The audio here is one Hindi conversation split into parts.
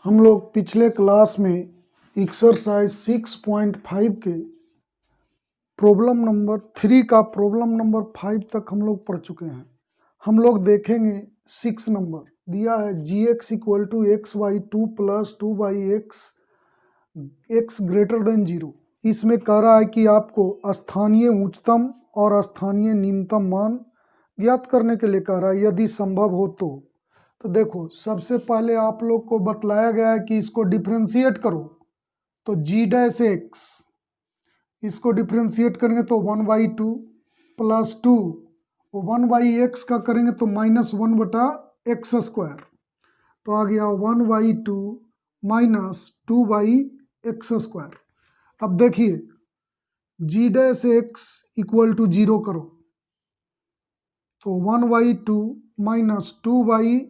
हम लोग पिछले क्लास में एक्सरसाइज 6.5 के प्रॉब्लम नंबर 3 का प्रॉब्लम नंबर 5 तक हम लोग पढ़ चुके हैं। हम लोग देखेंगे 6 नंबर दिया है g x equal to x y 2 plus 2 by x x greater than 0। इसमें कह रहा है कि आपको स्थानीय उच्चतम और स्थानीय निम्नतम मान ज्ञात करने के लिए कह रहा है यदि संभव हो तो देखो, सबसे पहले आप लोग को बतलाया गया है कि इसको डिफ्रेंशिएट करो, तो जी डैश एक्स इसको डिफ्रेंशिएट करेंगे तो 1/2 प्लस 2 1/x का करेंगे तो -1/x², तो आ गया 1/2 -2/x²। अब देखिए जी डैश एक्स इक्वल टू 0 करो तो 1/2 -2/x²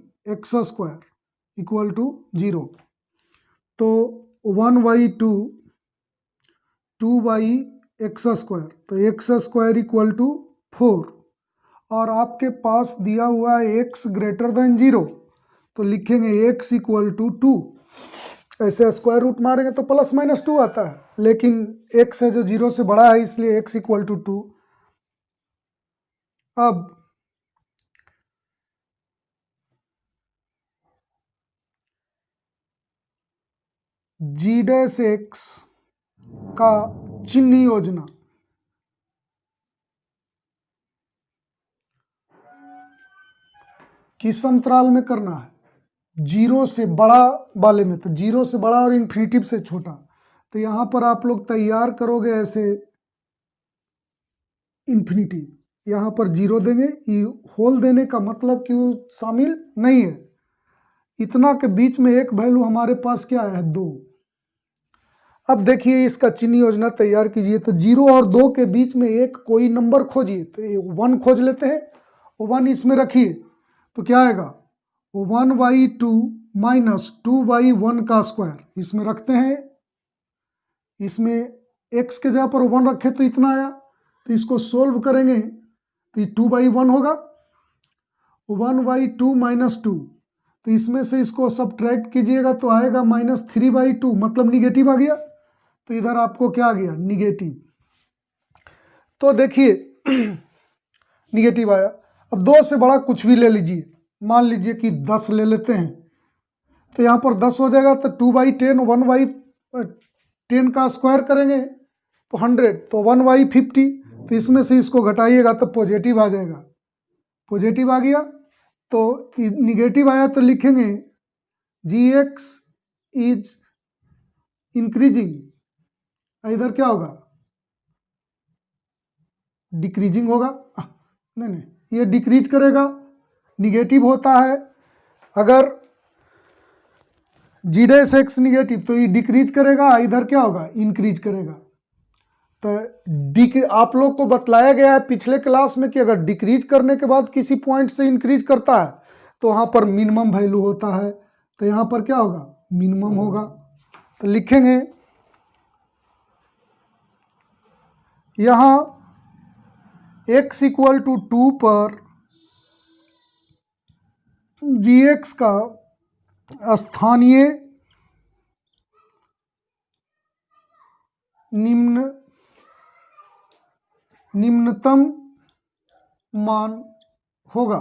इक्वल टू 0, तो 1/2 2/x², तो x² इक्वल टू 4, और आपके पास दिया हुआ है x ग्रेटर देन 0, तो लिखेंगे x इक्वल टू 2। ऐसे स्क्वायर रूट मारेंगे तो ±2 आता है, लेकिन x है जो 0 से बड़ा है इसलिए x इक्वल टू 2। अब जी डैश एक्स का चिन्ह योजना किस अंतराल में करना है? 0 से बड़ा वाले में, तो 0 से बड़ा और इन्फिनिटिव से छोटा। तो यहाँ पर आप लोग तैयार करोगे ऐसे इन्फिनिटी, यहाँ पर 0 देंगे, होल देने का मतलब कि वो शामिल नहीं है। इतना के बीच में एक वैल्यू हमारे पास क्या है? 2। अब देखिए इसका चिन्ह योजना तैयार कीजिए, तो 0 और 2 के बीच में एक कोई नंबर खोजिए, तो 1 खोज लेते हैं, 1 इसमें रखिए तो क्या आएगा? 1/2 -2/1 का स्क्वायर इसमें रखते हैं। इसमें x के जगह पर 1 रखे तो इतना आया, तो इसको सोल्व करेंगे तो ये 2/1 होगा। 1/2 -2, तो इसमें से इसको सब्ट्रैक्ट कीजिएगा तो आएगा -3/2, मतलब निगेटिव आ गया, तो इधर आपको क्या आ गया? निगेटिव। तो देखिए निगेटिव आया। अब 2 से बड़ा कुछ भी ले लीजिए, मान लीजिए कि 10 ले लेते हैं, तो यहाँ पर 10 हो जाएगा, तो 2/10 1/10 का स्क्वायर करेंगे तो 100, तो 1/50, तो इसमें से इसको घटाइएगा तो पॉजिटिव आ जाएगा। पॉजिटिव आ गया तो निगेटिव आया तो लिखेंगे जी एक्स इज इंक्रीजिंग, इधर क्या होगा? डिक्रीजिंग होगा। नहीं, ये डिक्रीज करेगा, निगेटिव होता है। अगर जी डैश एक्स निगेटिव तो ये डिक्रीज करेगा, इधर क्या होगा? इंक्रीज करेगा। तो आप लोग को बतलाया गया है पिछले क्लास में कि अगर डिक्रीज करने के बाद किसी पॉइंट से इंक्रीज करता है तो वहां पर मिनिमम वैल्यू होता है, तो यहां पर क्या होगा? मिनिमम होगा। तो लिखेंगे यहां x इक्वल टू 2 पर जी एक्स का स्थानीय निम्नतम मान होगा।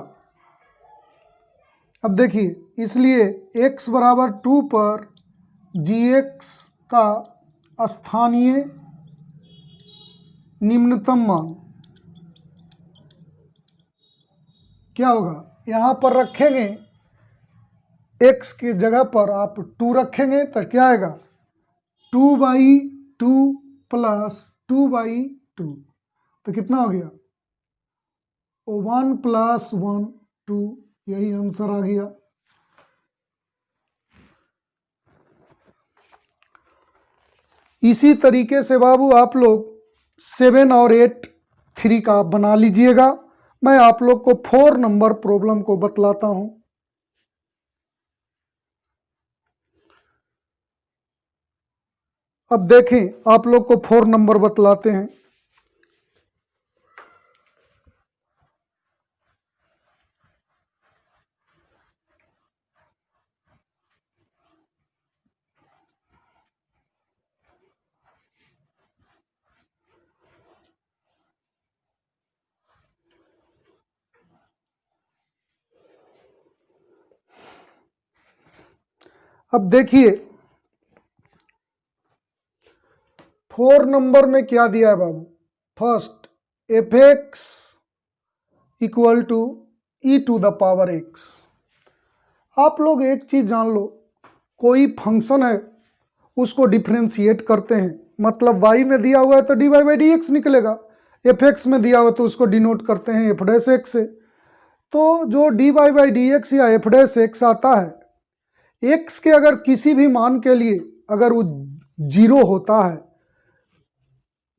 अब देखिए, इसलिए x बराबर 2 पर जी एक्स का स्थानीय निम्नतम मान क्या होगा? यहाँ पर रखेंगे x की जगह पर आप 2 रखेंगे तो क्या आएगा? 2/2 प्लस 2/2, तो कितना हो गया? 1 + 1 2, यही आंसर आ गया। इसी तरीके से बाबू आप लोग 7 और 8 3 का बना लीजिएगा। मैं आप लोग को 4 नंबर प्रॉब्लम को बतलाता हूं। अब देखें, आप लोग को 4 नंबर बतलाते हैं। अब देखिए 4 नंबर में क्या दिया है बाबू, first f x equal to e to the power x. आप लोग एक चीज जान लो, कोई फंक्शन है उसको डिफ्रेंशिएट करते हैं, मतलब y में दिया हुआ है तो dy बाई डी एक्स निकलेगा, एफ एक्स में दिया हुआ तो उसको डिनोट करते हैं एफ डैश एक्स से। तो जो dy बाई डी एक्स या एफ डैश एक्स आता है, x के अगर किसी भी मान के लिए अगर वो 0 होता है,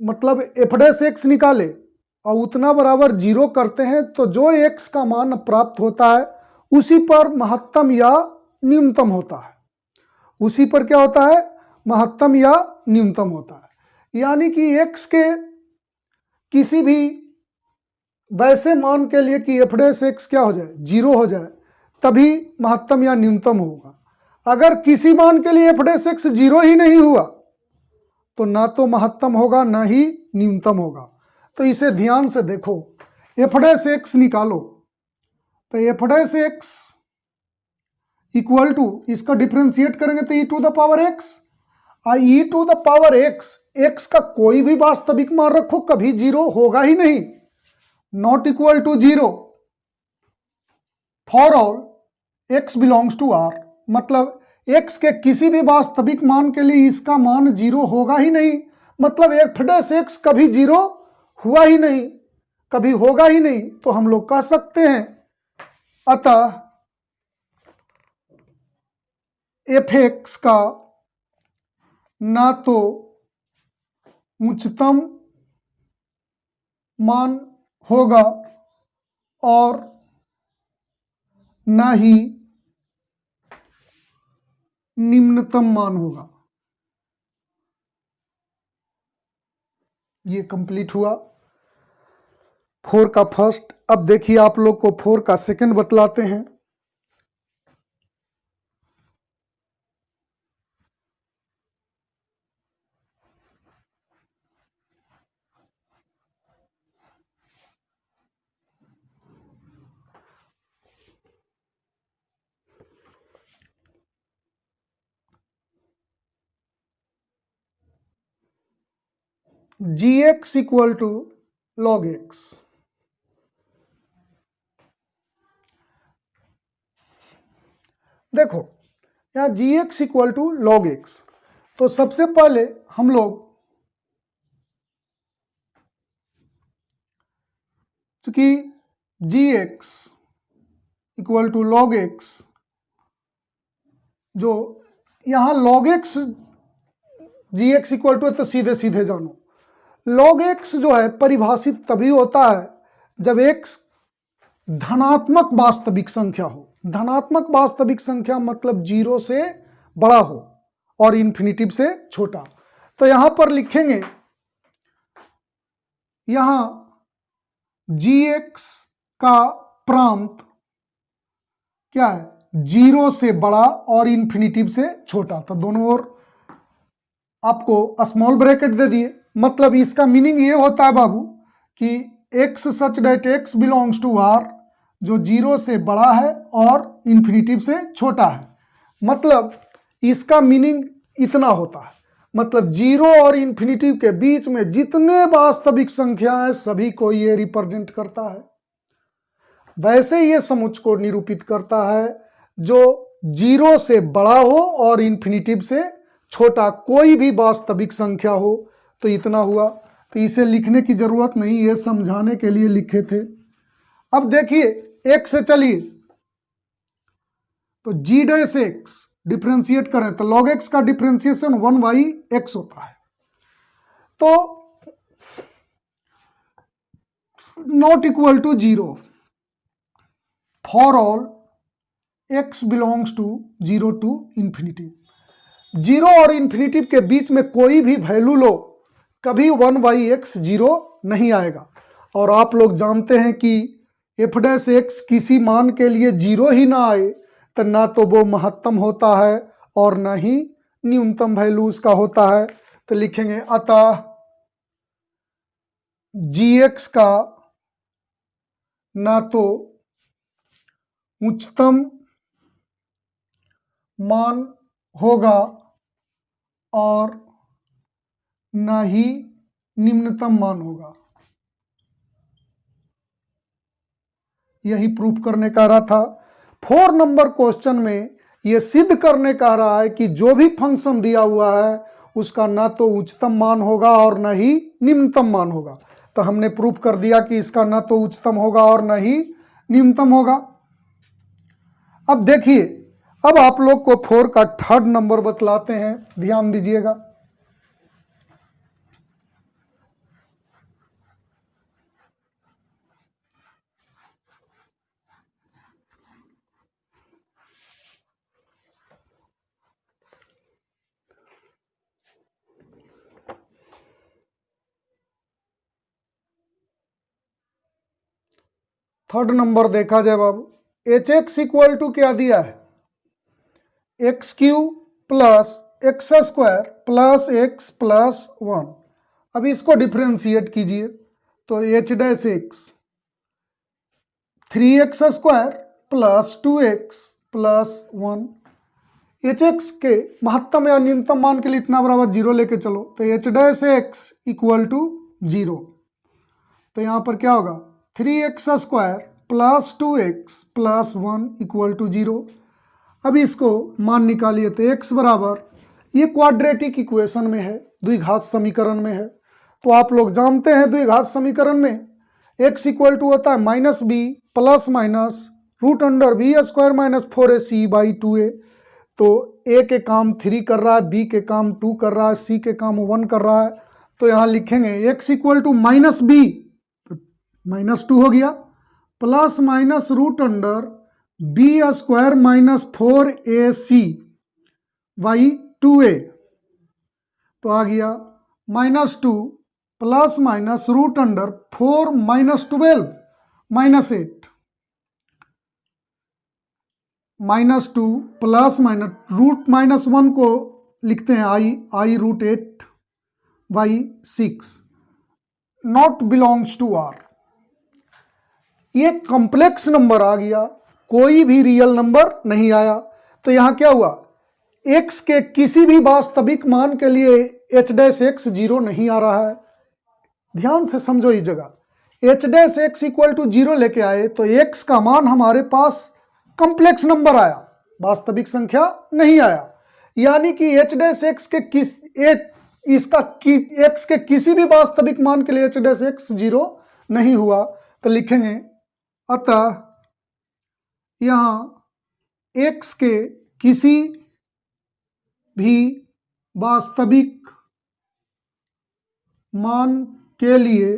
मतलब एफ डैश एक्स निकाले और उतना बराबर 0 करते हैं, तो जो x का मान प्राप्त होता है उसी पर महत्तम या न्यूनतम होता है, उसी पर क्या होता है, महत्तम या न्यूनतम होता है। यानी कि x के किसी भी वैसे मान के लिए कि एफ डैश एक्स क्या हो जाए, 0 हो जाए, तभी महत्तम या न्यूनतम होगा। अगर किसी मान के लिए एफ डैश एक्स 0 ही नहीं हुआ तो ना तो महत्तम होगा ना ही न्यूनतम होगा। तो इसे ध्यान से देखो, एफ डैश एक्स निकालो तो f dash x equal to, इसका डिफ्रेंशिएट करेंगे तो e to the power x, और e to the power x, x का कोई भी वास्तविक मान रखो कभी 0 होगा ही नहीं, not equal to 0 for all x belongs to R, मतलब x के किसी भी वास्तविक मान के लिए इसका मान 0 होगा ही नहीं, मतलब एफ डैश एक्स कभी 0 हुआ ही नहीं, कभी होगा ही नहीं। तो हम लोग कह सकते हैं अतः एफ एक्स का ना तो उच्चतम मान होगा और ना ही निम्नतम मान होगा। ये कंप्लीट हुआ 4 का फर्स्ट। अब देखिए आप लोग को 4 का सेकंड बतलाते हैं। G x equal to log x. देखो यहाँ g x equal to log x, तो सबसे पहले हम लोग चूंकि g x equal to log x, जो यहाँ log x g x equal to है तो सीधे सीधे जानो, लॉग एक्स जो है परिभाषित तभी होता है जब एक्स धनात्मक वास्तविक संख्या हो। धनात्मक वास्तविक संख्या मतलब 0 से बड़ा हो और इन्फिनिटिव से छोटा। तो यहां पर लिखेंगे, यहां जी एक्स का प्रांत क्या है, 0 से बड़ा और इन्फिनिटिव से छोटा, तो दोनों ओर आपको स्मॉल ब्रैकेट दे दिए। मतलब इसका मीनिंग ये होता है बाबू कि x such that x belongs to R, जो 0 से बड़ा है और इन्फिनिटिव से छोटा है। मतलब इसका मीनिंग इतना होता है, मतलब 0 और इन्फिनिटिव के बीच में जितने वास्तविक संख्या है सभी को ये रिप्रेजेंट करता है। वैसे ये समुच्च को निरूपित करता है जो 0 से बड़ा हो और इन्फिनिटिव से छोटा कोई भी वास्तविक संख्या हो। तो इतना हुआ, तो इसे लिखने की जरूरत नहीं, ये समझाने के लिए लिखे थे। अब देखिए एक से चलिए, तो जी डैश एक्स डिफ्रेंशिएट करें तो लॉग एक्स का डिफ्रेंशिएशन 1/x होता है। तो not equal to 0 for all x belongs to 0 to infinitive. 0 और इन्फिनिटिव के बीच में कोई भी वैल्यू लो, कभी 1/x 0 नहीं आएगा। और आप लोग जानते हैं कि एफ डैश एक्स किसी मान के लिए 0 ही ना आए तो ना तो वो महत्तम होता है और ना ही न्यूनतम वैल्यू उसका होता है। तो लिखेंगे अतः जी एक्स का ना तो उच्चतम मान होगा और न ही निम्नतम मान होगा। यही प्रूफ करने का रहा था। 4 नंबर क्वेश्चन में यह सिद्ध करने का रहा है कि जो भी फंक्शन दिया हुआ है उसका ना तो उच्चतम मान होगा और न ही निम्नतम मान होगा। तो हमने प्रूफ कर दिया कि इसका ना तो उच्चतम होगा और न ही निम्नतम होगा। अब देखिए, अब आप लोग को 4 का 3rd नंबर बतलाते हैं, ध्यान दीजिएगा। थर्ड नंबर देखा जाए बाबू, एच एक्स इक्वल टू क्या दिया है, x Q plus x square plus x plus 1। अब इसको डिफ्रेंशिएट कीजिए तो h dash x 3x square plus 2x plus 1। H x के महत्तम या न्यूनतम मान के लिए इतना बराबर 0 लेके चलो तो h dash x equal to 0। तो यहाँ पर क्या होगा, 3x square plus 2x plus 1 equal to 0। अब इसको मान निकालिए तो x बराबर, ये क्वाड्रेटिक इक्वेशन में है, द्विघात समीकरण में है। तो आप लोग जानते हैं द्विघात समीकरण में x इक्वल टू होता है minus b plus minus root under b square minus 4ac by 2a। तो a के काम 3 कर रहा है, b के काम 2 कर रहा है, c के काम 1 कर रहा है। तो यहाँ लिखेंगे x equal to minus b, minus 2 हो गया, plus minus root under b square minus 4ac by 2a। तो आ गया minus 2 plus minus root under 4 minus 12 minus 8, minus 2 plus minus root minus 1 को लिखते हैं i root 8 by 6 not belongs to R. ये कॉम्प्लेक्स नंबर आ गया, कोई भी रियल नंबर नहीं आया। तो यहां क्या हुआ, x के किसी भी वास्तविक मान के लिए h डैश एक्स 0 नहीं आ रहा है। ध्यान से समझो इस जगह, h dash x equal to 0 लेके आए तो x का मान हमारे पास कॉम्प्लेक्स नंबर आया, वास्तविक संख्या नहीं आया। यानी कि h डैश एक्स के x के किसी भी वास्तविक मान के लिए h डैश एक्स 0 नहीं हुआ। तो लिखेंगे अतः यहां x के किसी भी वास्तविक मान के लिए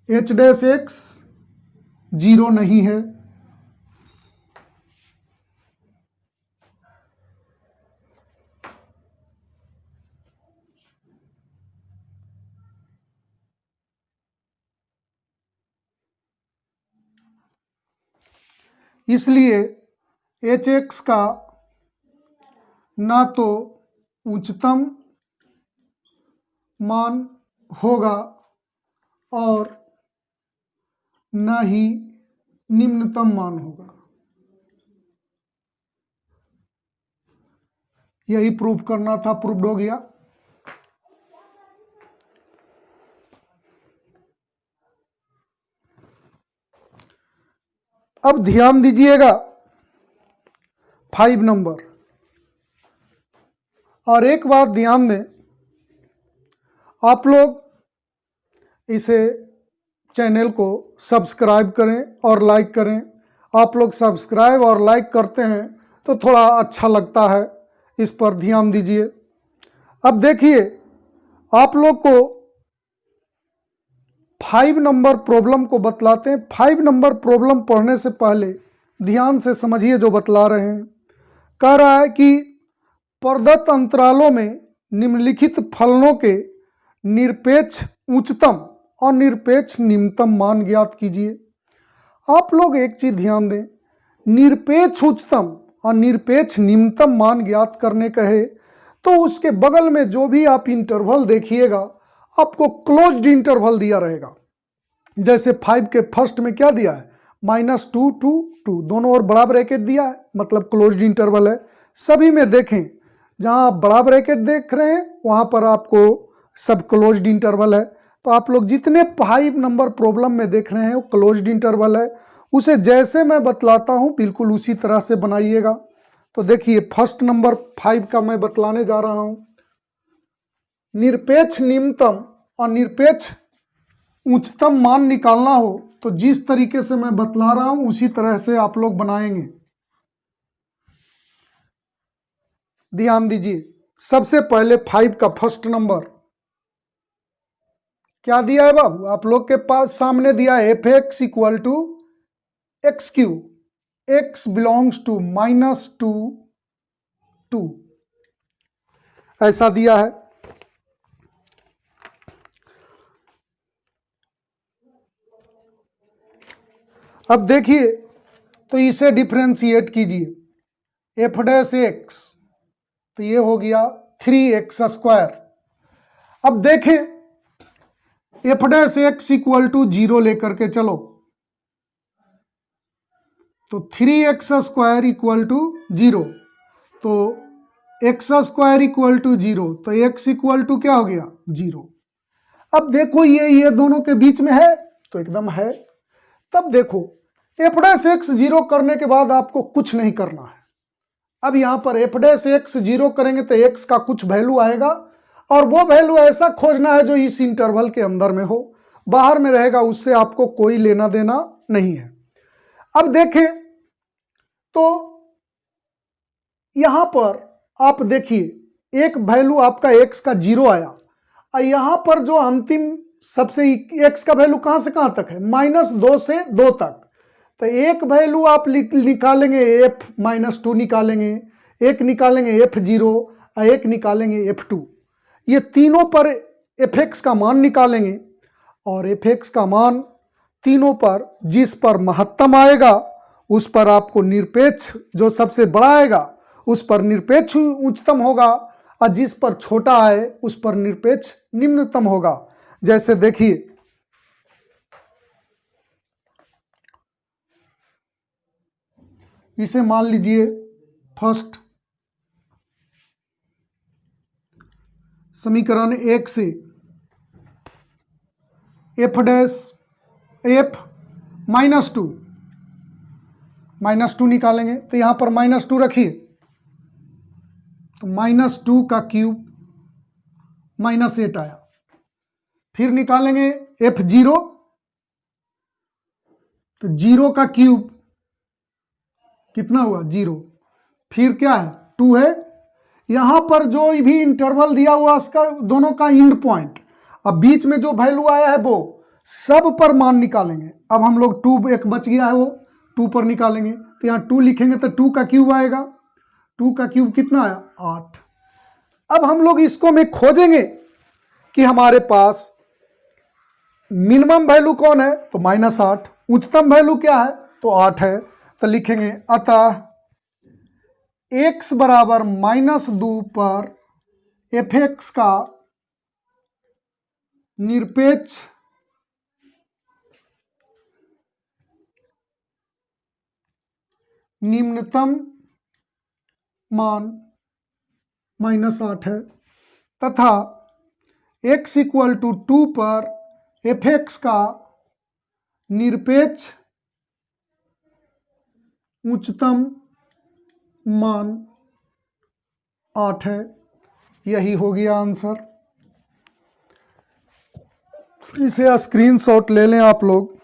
h डैश एक्स 0 नहीं है। इसलिए एच एक्स का ना तो उच्चतम मान होगा और न ही निम्नतम मान होगा। यही प्रूफ करना था, प्रूव्ड हो गया। अब ध्यान दीजिएगा 5 नंबर, और एक बात ध्यान दें, आप लोग इसे चैनल को सब्सक्राइब करें और लाइक करें। आप लोग सब्सक्राइब और लाइक करते हैं तो थोड़ा अच्छा लगता है, इस पर ध्यान दीजिए। अब देखिए, आप लोग को 5 नंबर प्रॉब्लम को बतलाते हैं। 5 नंबर प्रॉब्लम पढ़ने से पहले ध्यान से समझिए जो बतला रहे हैं। कह रहा है कि प्रदत्त अंतरालों में निम्नलिखित फलनों के निरपेक्ष उच्चतम और निरपेक्ष निम्नतम मान ज्ञात कीजिए। आप लोग एक चीज ध्यान दें, निरपेक्ष उच्चतम और निरपेक्ष निम्नतम मान ज्ञात करने कहे तो उसके बगल में जो भी आप इंटरवल देखिएगा आपको क्लोज्ड इंटरवल दिया रहेगा। जैसे 5 के फर्स्ट में क्या दिया है, -2 to 2, दोनों ओर बड़ा ब्रैकेट दिया है, मतलब क्लोज्ड इंटरवल है। सभी में देखें, जहां आप बड़ा ब्रैकेट देख रहे हैं वहां पर आपको सब क्लोज्ड इंटरवल है। तो आप लोग जितने 5 नंबर प्रॉब्लम में देख रहे हैं वो क्लोज्ड इंटरवल है। उसे जैसे मैं बतलाता हूं बिल्कुल उसी तरह से बनाइएगा। तो देखिए फर्स्ट नंबर 5 का मैं बतलाने जा रहा हूं। निरपेक्ष निम्नतम और निरपेक्ष उच्चतम मान निकालना हो तो जिस तरीके से मैं बतला रहा हूं उसी तरह से आप लोग बनाएंगे। ध्यान दीजिए, सबसे पहले 5 का फर्स्ट नंबर क्या दिया है बाबू? आप लोग के पास सामने दिया है f x equal to x cube, x belongs to -2 ऐसा दिया है। अब देखिए तो इसे डिफरेंशिएट कीजिए, एफ डैश एक्स तो ये हो गया 3x²। अब देखें f dash x equal to 0 लेकर के चलो तो 3x² इक्वल टू 0, तो x² इक्वल टू 0 तो x इक्वल टू क्या हो गया 0। अब देखो ये दोनों के बीच में है तो एकदम है। तब देखो एफ डैश एक्स 0 करने के बाद आपको कुछ नहीं करना है। अब यहां पर एफ डैश एक्स 0 करेंगे तो x का कुछ वैल्यू आएगा और वो वैल्यू ऐसा खोजना है जो इस इंटरवल के अंदर में हो, बाहर में रहेगा उससे आपको कोई लेना देना नहीं है। अब देखें तो यहां पर आप देखिए एक वैल्यू आपका x का 0 आया और यहां पर जो अंतिम सबसे x का वैल्यू कहां से कहां तक है -2 से 2 तक, तो एक वैल्यू आप निकालेंगे f-2 निकालेंगे, एक निकालेंगे f0 और एक निकालेंगे f2। ये तीनों पर fx का मान निकालेंगे और fx का मान तीनों पर जिस पर महत्तम आएगा उस पर आपको निरपेक्ष जो सबसे बड़ा आएगा उस पर निरपेक्ष उच्चतम होगा और जिस पर छोटा है उस पर निरपेक्ष निम्नतम होगा। जैसे देखिए इसे मान लीजिए फर्स्ट समीकरण 1 से f डैश f -2 निकालेंगे तो यहां पर -2 रखिए तो -2 का क्यूब -8 आया। फिर निकालेंगे f0 तो 0 का क्यूब कितना हुआ 0, फिर क्या है 2 है। यहां पर जो भी इंटरवल दिया हुआ उसका दोनों का एंड पॉइंट, अब बीच में जो वैल्यू आया है वो सब पर मान निकालेंगे। अब हम लोग 2 एक बच गया है वो 2 पर निकालेंगे तो यहाँ 2 लिखेंगे तो 2 का क्यूब आएगा, 2 का क्यूब कितना आया 8। अब हम लोग इसको में खोजेंगे कि हमारे पास मिनिमम वैल्यू कौन है तो -8, उच्चतम वैल्यू क्या है तो 8 है। तो लिखेंगे अतः x बराबर -2 पर fx का निरपेक्ष निम्नतम मान -8 है तथा x इक्वल टू 2 पर fx का निरपेक्ष उच्चतम मान 8 है। यही हो गया आंसर। इसे स्क्रीनशॉट ले लें आप लोग।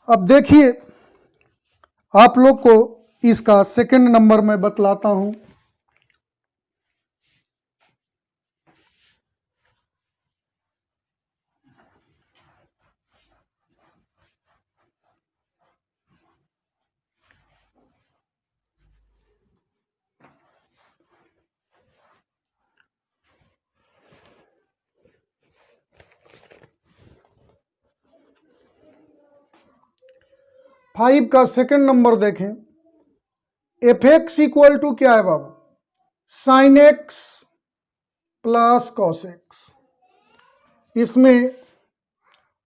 अब देखिए आप लोग को इसका सेकंड नंबर मैं बतलाता हूं। फाइव का सेकंड नंबर देखें, एफ एक्स इक्वल टू क्या है बाबू, sine x plus cos x. इसमें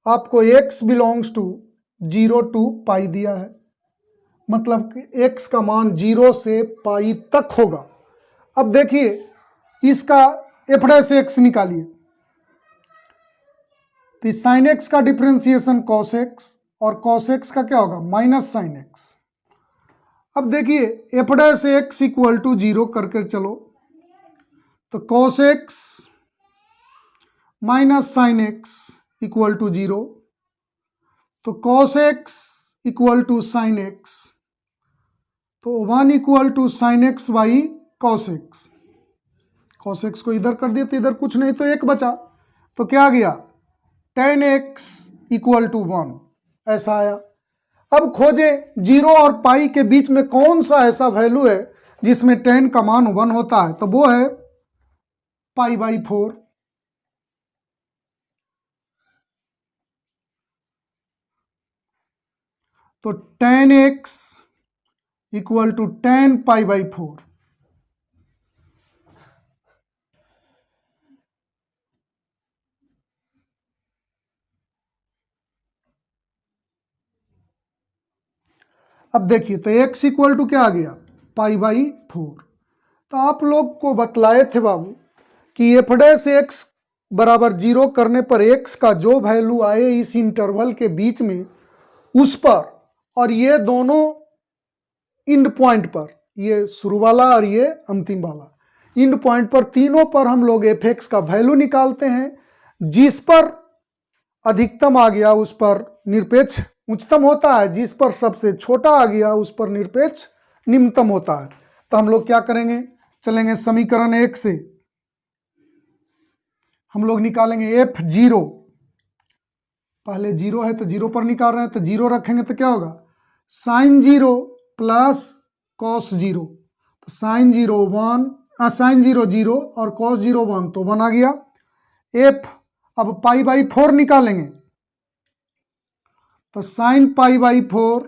आपको x belongs to 0 to pi दिया है, मतलब कि x का मान 0 से पाई तक होगा। अब देखिए इसका एफ डैश एक्स निकालिए, तो साइन एक्स का डिफरेंशिएशन कॉस एक्स और कॉस एक्स का क्या होगा, माइनस साइन एक्स। अब देखिए f dash x equal to 0 करके चलो, तो cos x minus sine x equal to 0, तो cos x equal to sine x, तो 1 equal to sine x by cos x. Cos x को इधर कर दिया तो इधर कुछ नहीं, तो एक बचा, तो क्या आ गया, tan x इक्वल टू 1, ऐसा आया। अब खोजें 0 और पाई के बीच में कौन सा ऐसा वैल्यू है जिसमें tan का मान 1 होता है, तो वो है पाई बाई 4। तो tan x equal to tan pi by 4। अब देखिए तो x इक्वल टू क्या आ गया, पाई बाई 4। तो आप लोग को बतलाए थे बाबू कि एफ डैश एक्स बराबर 0 करने पर x का जो वैल्यू आए इस इंटरवल के बीच में उस पर, और ये दोनों इंड पॉइंट पर, ये शुरू वाला और ये अंतिम वाला इंड पॉइंट पर, तीनों पर हम लोग एफ एक्स का वैल्यू निकालते हैं। जिस पर अधिकतम आ गया उस पर निरपेक्ष उच्चतम होता है, जिस पर सबसे छोटा आ गया उस पर निरपेक्ष निम्नतम होता है। तो हम लोग क्या करेंगे, चलेंगे समीकरण 1 से हम लोग निकालेंगे एफ 0, पहले 0 है तो 0 पर निकाल रहे हैं, तो 0 रखेंगे तो क्या होगा, साइन 0 प्लस कॉस 0, तो साइन 0 1, साइन 0 0 और कॉस 0 1, तो 1 आ गया। एफ अब पाई बाई 4 निकालेंगे, तो sine pi by 4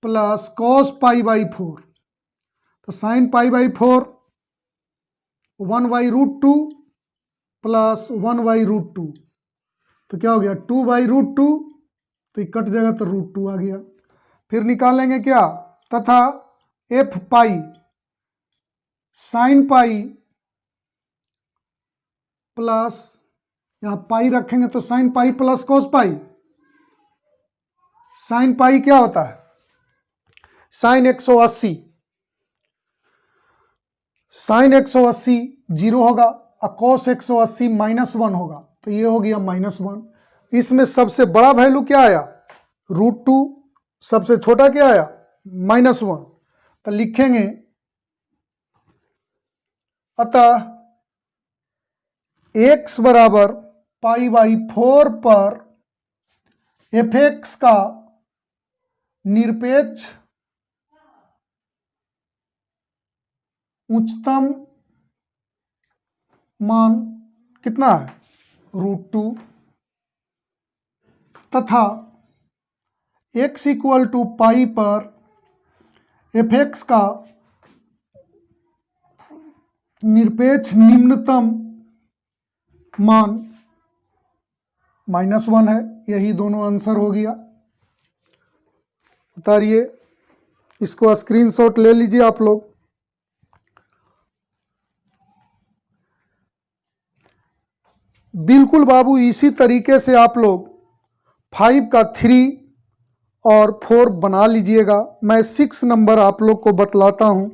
plus cos pi by 4, तो sine pi by 4 1 by root 2 plus 1 by root 2, तो क्या हो गया 2 बाई रूट 2, तो ये कट जाएगा तो रूट 2 आ गया। फिर निकालेंगे क्या, तथा F pi sine pi plus, यहां पाई रखेंगे तो साइन पाई प्लस कॉस पाई, साइन पाई क्या होता है, साइन 180, साइन 180 0 होगा और कॉस 180 -1 होगा, तो ये हो गया -1। इसमें सबसे बड़ा वैल्यू क्या आया, रूट 2, सबसे छोटा क्या आया, -1, तो लिखेंगे अतः x बराबर पाई बाई 4 पर एफ एक्स का निरपेक्ष उच्चतम मान कितना है, रूट 2, तथा x इक्वल टू पाई पर एफ एक्स का निरपेक्ष निम्नतम मान -1 है। यही दोनों आंसर हो गया। उतारिए, इसको स्क्रीनशॉट ले लीजिए आप लोग। बिल्कुल बाबू इसी तरीके से आप लोग 5 का 3 और 4 बना लीजिएगा। मैं 6 नंबर आप लोग को बतलाता हूं।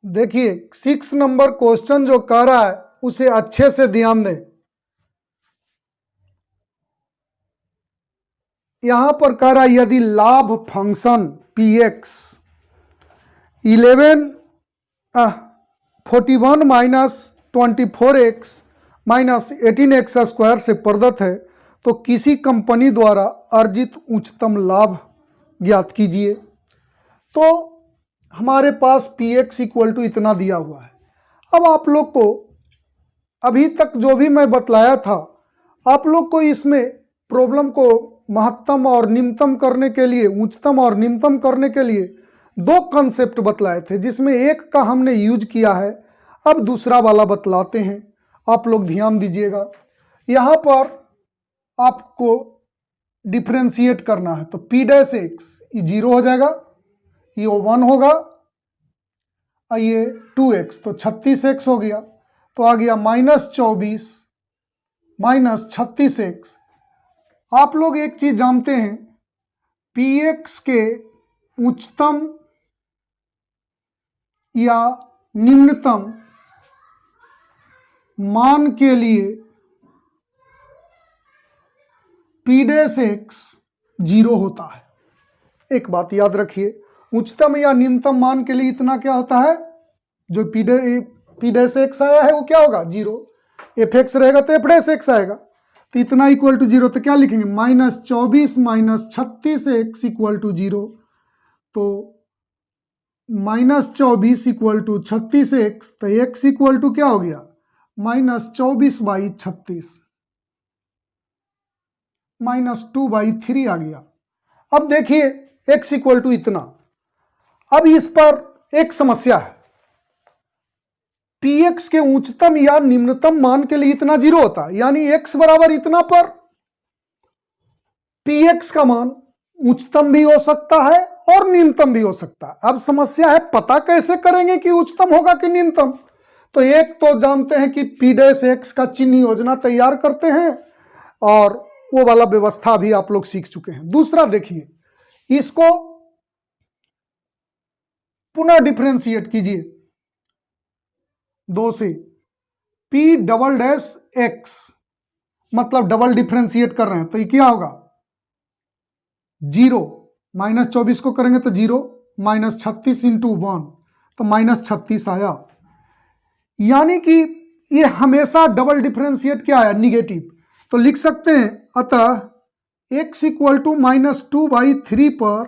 देखिए 6 नंबर क्वेश्चन जो कर रहा है उसे अच्छे से ध्यान दें। यहां पर कह रहा है यदि लाभ function px 41 minus 24x minus 18x square से प्रदत्त है, तो किसी कंपनी द्वारा अर्जित उच्चतम लाभ ज्ञात कीजिए। तो हमारे पास px इक्वल टू इतना दिया हुआ है। अब आप लोग को अभी तक जो भी मैं बतलाया था, आप लोग को इसमें प्रॉब्लम को महत्तम और निम्नतम करने के लिए, उच्चतम और निम्नतम करने के लिए दो कॉन्सेप्ट बतलाए थे, जिसमें एक का हमने यूज किया है। अब दूसरा वाला बतलाते हैं, आप लोग ध्यान दीजिएगा। यहाँ पर आपको डिफ्रेंशिएट करना है, तो p डैश एक्स ये 0 हो जाएगा, ये 1 होगा, और ये 2x तो 36x हो गया। तो आ गया -24 माइनस 36x। आप लोग एक चीज जानते हैं, px के उच्चतम या निम्नतम मान के लिए p डैश एक्स 0 होता है। एक बात याद रखिए, उच्चतम या निम्नतम मान के लिए इतना क्या होता है, जो p डैश एक्स आया है वो क्या होगा 0, एफ एक्स रहेगा तो एफ डैश एक्स आएगा, तो इतना इक्वल टू 0। तो क्या लिखेंगे, -24 माइनस 36x इक्वल टू 0। तो -24 इक्वल टू 36x, तो x इक्वल टू क्या हो गया, -24/36 -2/3 आ गया। अब देखिए x इक्वल टू इतना। अब इस पर एक समस्या है, px के उच्चतम या निम्नतम मान के लिए इतना 0 होता है, यानी x बराबर इतना पर px का मान उच्चतम भी हो सकता है और निम्नतम भी हो सकता है। अब समस्या है पता कैसे करेंगे कि उच्चतम होगा कि निम्नतम। तो एक तो जानते हैं कि p डैश एक्स का चिन्ह योजना तैयार करते हैं, और वो वाला व्यवस्था भी आप लोग सीख चुके हैं। दूसरा देखिए, इसको पुनः डिफरेंशिएट कीजिए 2 से, p डबल डैश एक्स मतलब डबल डिफरेंशिएट कर रहे हैं, तो ये क्या होगा 0, -24 को करेंगे तो 0, -36 इंटू 1 तो -36 आया। यानी कि ये हमेशा डबल डिफरेंशिएट क्या आया, निगेटिव। तो लिख सकते हैं, अतः x इक्वल टू -2/3 पर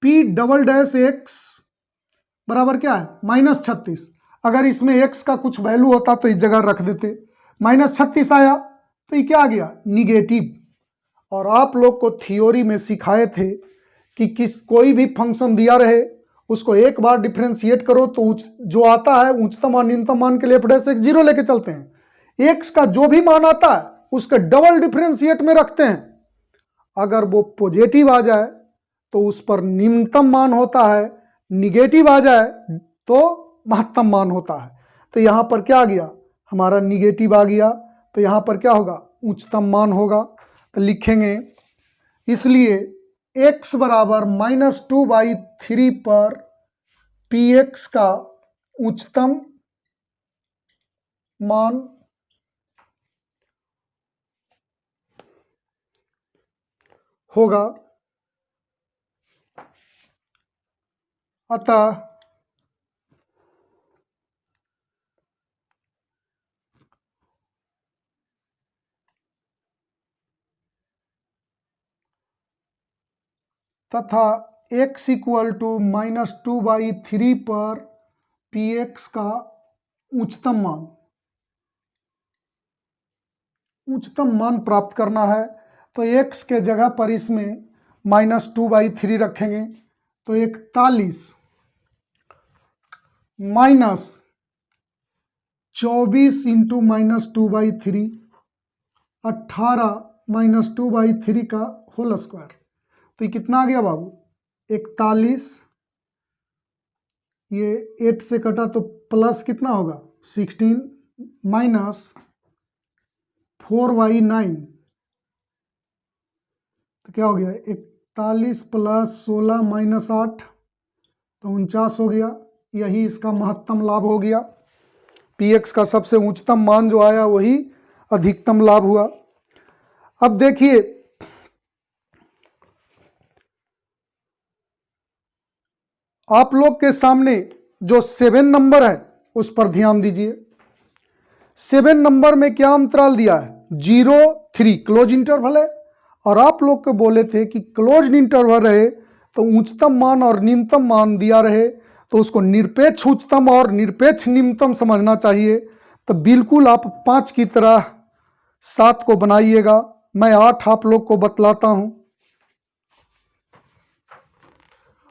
p डबल डैश एक्स बराबर क्या है -36। अगर इसमें x का कुछ वैल्यू होता तो इस जगह रख देते, -36 आया तो ये क्या आ गया निगेटिव। और आप लोग को थ्योरी में सिखाए थे कि कोई भी फंक्शन दिया रहे उसको एक बार डिफरेंशिएट करो तो जो आता है उच्चतम और निम्नतम मान के लिए f डैश एक्स 0 लेके चलते हैं, x का जो भी मान आता है उसके डबल डिफरेंशिएट में रखते हैं। अगर वो पॉजिटिव आ जाए तो उस पर निम्नतम मान होता है, निगेटिव आ जाए तो महत्तम मान होता है। तो यहाँ पर क्या आ गया, हमारा निगेटिव आ गया, तो यहाँ पर क्या होगा उच्चतम मान होगा। तो लिखेंगे, इसलिए x बराबर -2/3 पर px का उच्चतम मान होगा। अतः तथा x इक्वल टू -2/3 पर px का उच्चतम मान प्राप्त करना है। तो x के जगह पर इसमें -2/3 रखेंगे, तो 41 -24 इंटू -2/3 18 -2/3 का होल स्क्वायर। तो ये कितना आ गया बाबू 41, ये 8 से कटा तो प्लस कितना होगा 16 माइनस 4/9, तो क्या हो गया 41 प्लस 16 माइनस 8 तो 49 हो गया। यही इसका महत्तम लाभ हो गया। px का सबसे उच्चतम मान जो आया वही अधिकतम लाभ हुआ। अब देखिए, आप लोग के सामने जो 7 नंबर है उस पर ध्यान दीजिए। 7 नंबर में क्या अंतराल दिया है? 0 3 क्लोज इंटरवल है, और आप लोग को बोले थे कि क्लोज इंटरवल रहे तो उच्चतम मान और निम्नतम मान दिया रहे तो उसको निरपेक्ष उच्चतम और निरपेक्ष निम्नतम समझना चाहिए। तो बिल्कुल आप 5 की तरह 7 को बनाइएगा। मैं 8 आप लोग को बतलाता हूं।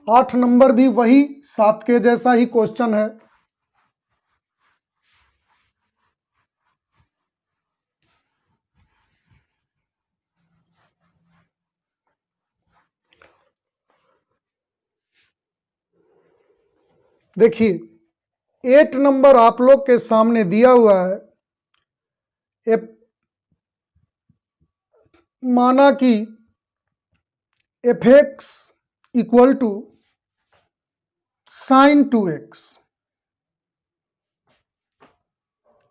8 नंबर भी वही 7 के जैसा ही क्वेश्चन है। देखिए 8 नंबर आप लोग के सामने दिया हुआ है। माना कि f x equal to sine 2x,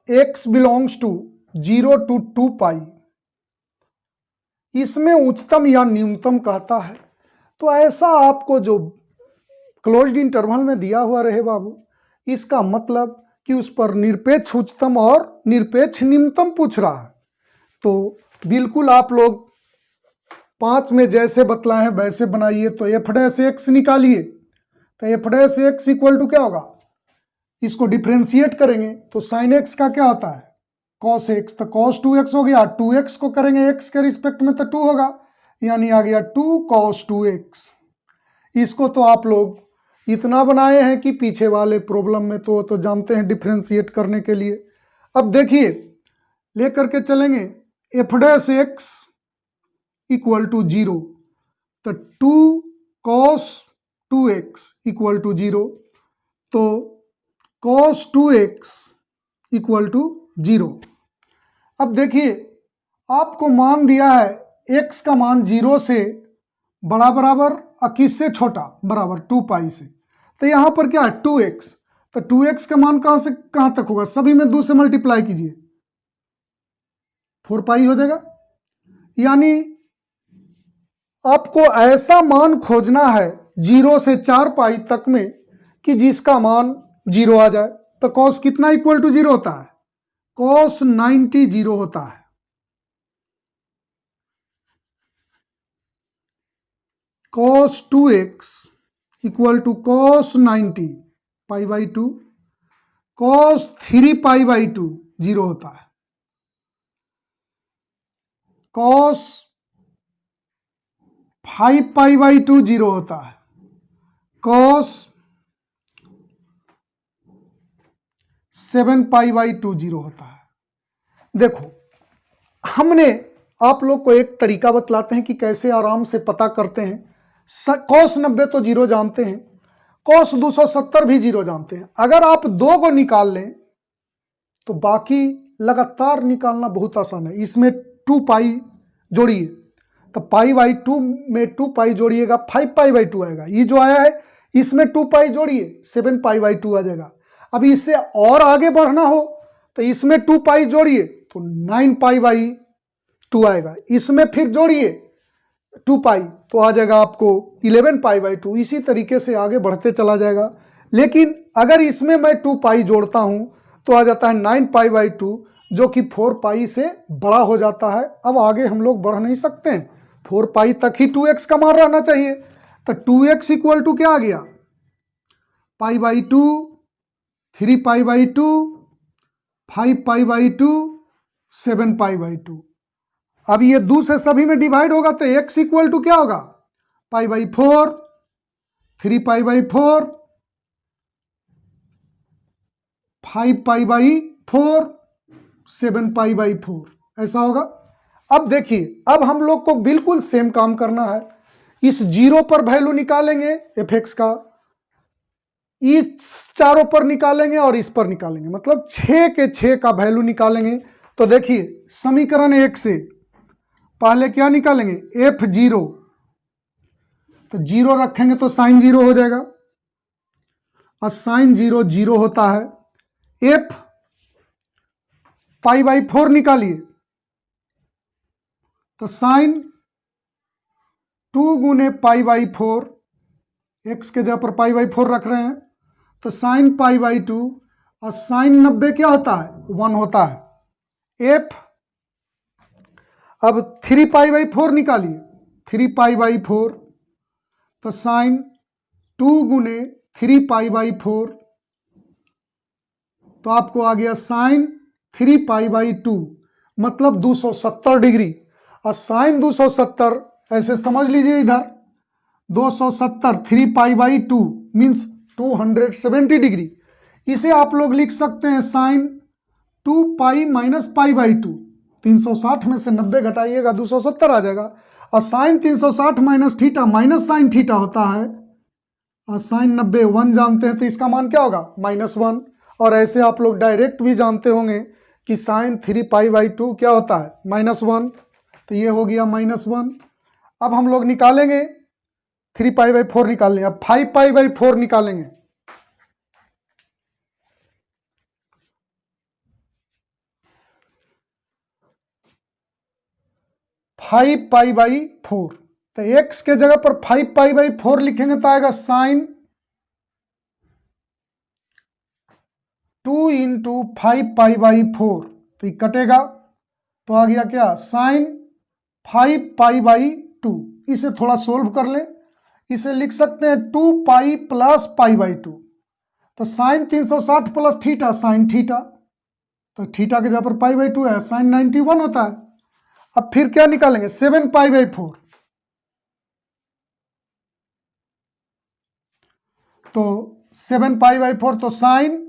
x belongs to 0 to 2 pi, इसमें उच्चतम या न्यूनतम कहता है। तो ऐसा आपको जो क्लोज्ड इंटरवल में दिया हुआ रहे बाबू, इसका मतलब कि उस पर निरपेक्ष उच्चतम और निरपेक्ष निम्नतम पूछ रहा है। तो बिल्कुल आप लोग 5 में जैसे बतलाए हैं वैसे बनाइए। तो एफ डैश एक्स निकालिए, तो f dash x equal to क्या होगा? इसको डिफ्रेंशिएट करेंगे तो साइन एक्स का क्या होता है? कॉस एक्स, तो कॉस 2x हो गया। 2x को करेंगे x के रिस्पेक्ट में तो 2 होगा, यानी आ गया 2 cos 2x। इसको तो आप लोग इतना बनाए हैं कि पीछे वाले प्रॉब्लम में तो जानते हैं डिफ्रेंशिएट करने के लिए। अब देखिए लेकर के चलेंगे f dash x equal to 0, तो 2 cos 2x इक्वल टू 0, तो cos 2x इक्वल टू 0। अब देखिए आपको मान दिया है x का मान 0 से बड़ा बराबर और किससे छोटा बराबर 2 पाई से। तो यहां पर क्या है 2x, तो 2x का मान कहां से कहां तक होगा? सभी में 2 से मल्टीप्लाई कीजिए, 4 पाई हो जाएगा। यानी आपको ऐसा मान खोजना है 0 से 4 पाई तक में कि जिसका मान 0 आ जाए। तो cos कितना इक्वल टू 0 होता है? cos 90 0 होता है। cos 2x equal to cos 90 pi by 2, cos 3 pi by 2 0 होता है, cos 5 पाई बाई 2 0 होता है, cos 7 पाई बाई 2 0 होता है। देखो हमने आप लोग को एक तरीका बतलाते हैं कि कैसे आराम से पता करते हैं। cos 90 तो 0 जानते हैं, cos 270 भी 0 जानते हैं। अगर आप 2 को निकाल लें तो बाकी लगातार निकालना बहुत आसान है। इसमें 2 पाई जोड़िए, तो पाई बाई 2 में 2 पाई जोड़िएगा 5 पाई बाई 2 आएगा। ये जो आया है इसमें 2 पाई जोड़िए 7 पाई बाई 2 आ जाएगा। अब इससे और आगे बढ़ना हो तो इसमें 2 पाई जोड़िए तो 9 पाई बाई 2 आएगा। इसमें फिर जोड़िए 2 पाई तो आ जाएगा आपको 11 पाई बाई 2। इसी तरीके से आगे बढ़ते चला जाएगा। लेकिन अगर इसमें मैं 2 पाई जोड़ता हूं तो आ जाता है 9 पाई बाई 2, जो कि 4 पाई से बड़ा हो जाता है। अब आगे हम लोग बढ़ नहीं सकते हैं, 4 पाई तक ही 2x का मान रहना चाहिए। तो 2x इक्वल टू क्या आ गया? पाई by 2, 3 pi by 2, 5 pi by 2, 7 pi by 2। अब ये 2 से सभी में डिवाइड होगा तो x इक्वल टू क्या होगा? पाई by 4, 3 pi by 4, 5 pi by 4, 7 pi by 4, ऐसा होगा। अब देखिए अब हम लोग को बिल्कुल सेम काम करना है। इस 0 पर वैल्यू निकालेंगे एफ एक्स का, इस चारों पर निकालेंगे और इस पर निकालेंगे, मतलब 6 के 6 का वैल्यू निकालेंगे। तो देखिए समीकरण 1 से पहले क्या निकालेंगे? f0, तो 0 रखेंगे तो साइन 0 हो जाएगा, और साइन 0 0 होता है। f पाई बाई 4 निकालिए तो साइन 2 गुने पाई बाई 4 x के जगह पर पाई बाई 4 रख रहे हैं, तो साइन पाई बाई 2 और साइन 90 क्या होता है? 1 होता है। f अब 3 पाई बाई 4 निकालिए, 3 पाई बाई 4, तो साइन 2 गुने 3 पाई बाई 4, तो आपको आ गया साइन 3 पाई बाई 2, मतलब 270 डिग्री। और साइन 270 ऐसे समझ लीजिए, इधर 270 3 पाई बाई 2 मीन्स 270 डिग्री। इसे आप लोग लिख सकते हैं sine 2 pi minus pi by 2, 360 में से 90 घटाइएगा 270 आ जाएगा। और sine 360 minus theta minus sine theta होता है, और साइन 90 1 जानते हैं, तो इसका मान क्या होगा? -1। और ऐसे आप लोग डायरेक्ट भी जानते होंगे कि साइन 3 पाई बाई 2 क्या होता है? -1, तो ये हो गया -1। अब हम लोग निकालेंगे 3 पाई बाई 4 निकाल लें, अब 5 पाई बाई 4 निकालेंगे। फाइव पाई बाई 4, तो x के जगह पर 5 पाई बाई 4 लिखेंगे तो आएगा साइन 2 इंटू 5 पाई बाई 4, तो ये कटेगा, तो आ गया क्या? Sine 5 pi by 2। इसे थोड़ा सोल्व कर ले, इसे लिख सकते हैं 2 पाई प्लस पाई बाई 2, तो sine 360 plus theta sine theta, तो थीटा के जगह पर पाई बाई 2 है, साइन 91 होता है। अब फिर क्या निकालेंगे? 7 पाई बाई 4, तो 7 पाई बाई 4, तो साइन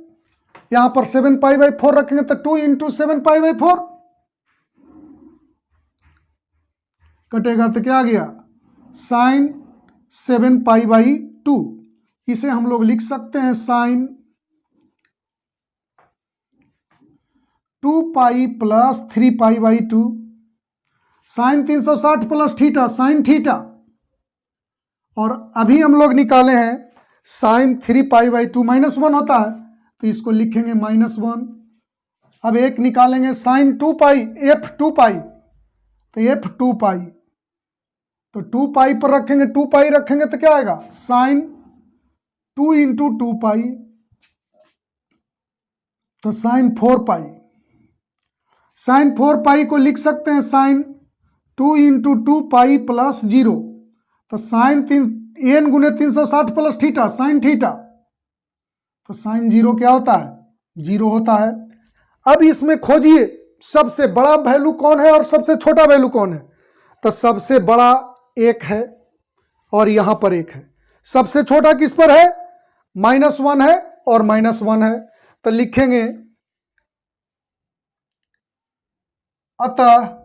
यहां पर 7 पाई बाई 4 रखेंगे तो 2 इंटू 7 पाई बाई 4 कटेगा, तो क्या आ गया? Sine 7 pi by 2। इसे हम लोग लिख सकते हैं sine 2 pi plus 3 pi by 2, sine 360 plus theta sine theta, और अभी हम लोग निकाले हैं साइन 3 पाई बाई 2 -1 होता है, तो इसको लिखेंगे -1। अब एक निकालेंगे साइन 2 पाई f 2 पाई, तो f 2 पाई, तो 2 पाई पर रखेंगे, 2 पाई रखेंगे तो क्या आएगा? साइन 2 इंटू 2 पाई, तो साइन 4 पाई। साइन 4 पाई को लिख सकते हैं साइन 2 इंटू 2 पाई प्लस 0, तो साइन n गुने 360 प्लस थीटा साइन थीटा, तो साइन 0 क्या होता है? 0 होता है। अब इसमें खोजिए सबसे बड़ा वैल्यू कौन है और सबसे छोटा वैल्यू कौन है, तो सबसे बड़ा 1 है और यहां पर 1 है, सबसे छोटा किस पर है? -1 है और -1 है, तो लिखेंगे अतः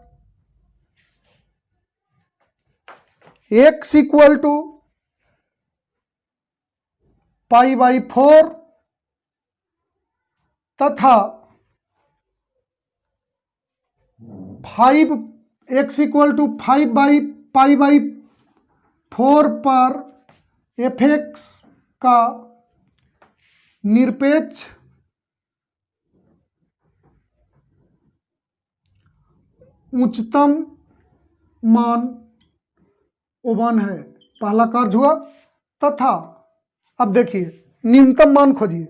x equal to pi by 4 तथा 5x equal to 5 by pi by 4 पर fx का निरपेक्ष उच्चतम मान 1 है, पहला कार्य हुआ। तथा अब देखिए न्यूनतम मान खोजिए,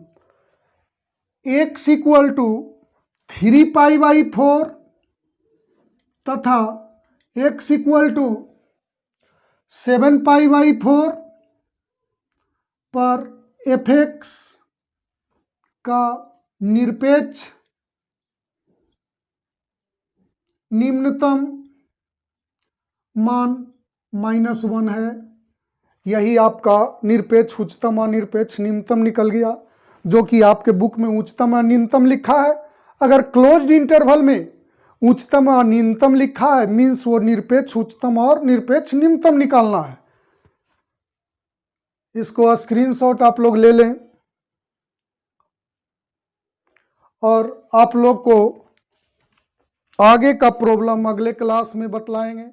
x equal to 3 pi by 4 तथा x equal to 7 pi by 4 पर fx का निरपेक्ष निम्नतम मान -1 है। यही आपका निरपेक्ष उच्चतम और निरपेक्ष निम्नतम निकल गया, जो कि आपके बुक में उच्चतम और निम्नतम लिखा है। अगर क्लोज्ड इंटरवल में उच्चतम और निम्नतम लिखा है मीन्स वो निरपेक्ष उच्चतम और निरपेक्ष निम्नतम निकालना है। इसको स्क्रीनशॉट आप लोग ले लें और आप लोग को आगे का प्रॉब्लम अगले क्लास में बतलाएंगे।